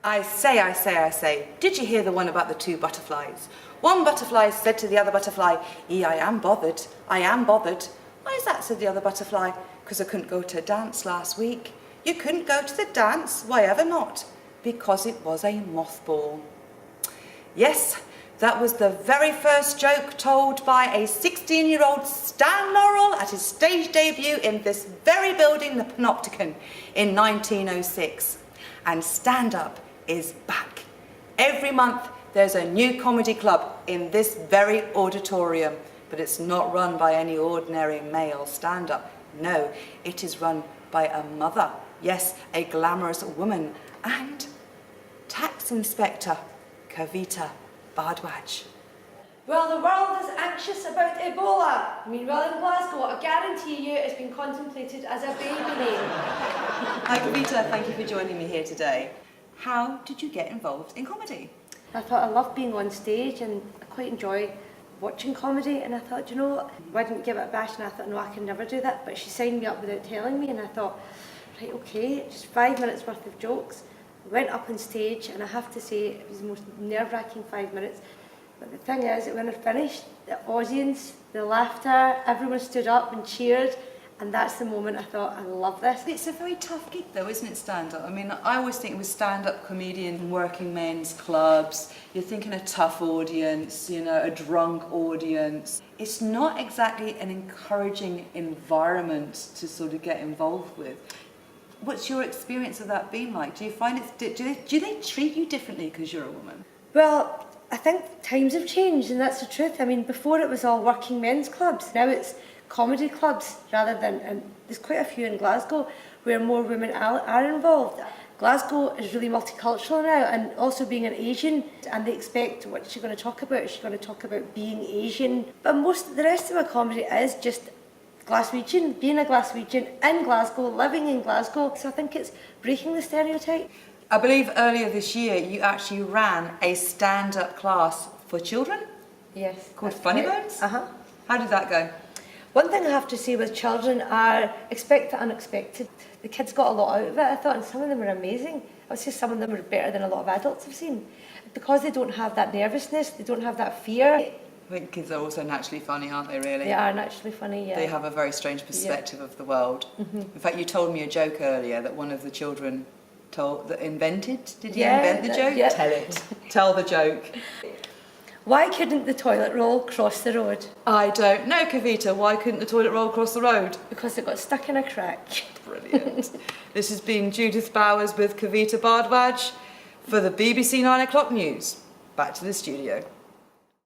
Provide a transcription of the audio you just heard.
I say, did you hear the one about the two butterflies? One butterfly said to the other butterfly, I am bothered, I am bothered. Why is that, said the other butterfly? Because I couldn't go to a dance last week. You couldn't go to the dance? Why ever not? Because it was a mothball. Yes, that was the very first joke told by a 16-year-old Stan Laurel at his stage debut in this very building, the Panopticon, in 1906. And stand-up is back. Every month there's a new comedy club in this very auditorium, but it's not run by any ordinary male stand-up. No, it is run by a mother, yes, a glamorous woman, and tax inspector, Kavita Bhardwaj. Well, the world is anxious about Ebola. Meanwhile, in Glasgow, I guarantee you it's been contemplated as a baby name. Hi Kavita, thank you for joining me here today. How did you get involved in comedy? I thought I loved being on stage and I quite enjoy watching comedy, and I thought, you know, why didn't give it a bash? And I thought, no, I can never do that. But she signed me up without telling me, and I thought, right, okay, just 5 minutes worth of jokes. I went up on stage, and I have to say it was the most nerve-wracking 5 minutes. But the thing is that when I finished, the audience, the laughter, everyone stood up and cheered, and that's the moment I thought, I love this. It's a very tough gig though, isn't it, stand-up? I mean, I always think with stand-up comedian, working men's clubs, you're thinking a tough audience, you know, a drunk audience. It's not exactly an encouraging environment to sort of get involved with. What's your experience of that been like? Do you find do they treat you differently because you're a woman? Well, I think times have changed, and that's the truth. I mean, before it was all working men's clubs. Now it's comedy clubs rather than, and there's quite a few in Glasgow where more women are involved. Glasgow is really multicultural now, and also being an Asian, and they expect what she's going to talk about. She's going to talk about being Asian. But the rest of my comedy is just Glaswegian, being a Glaswegian in Glasgow, living in Glasgow. So I think it's breaking the stereotype. I believe earlier this year you actually ran a stand-up class for children? Yes. Called Funny Bones? Uh-huh. How did that go? One thing I have to say with children are expect the unexpected. The kids got a lot out of it, I thought, and some of them were amazing. I would say some of them were better than a lot of adults I've seen. Because they don't have that nervousness, they don't have that fear. I think kids are also naturally funny, aren't they, really? They are naturally funny, yeah. They have a very strange perspective of the world. Mm-hmm. In fact, you told me a joke earlier that one of the children invented. Did he invent the joke? Yeah. Tell it. Tell the joke. Why couldn't the toilet roll cross the road? I don't know, Kavita. Why couldn't the toilet roll cross the road? Because it got stuck in a crack. Brilliant. This has been Judith Bowers with Kavita Bhardwaj for the BBC 9 o'clock news. Back to the studio.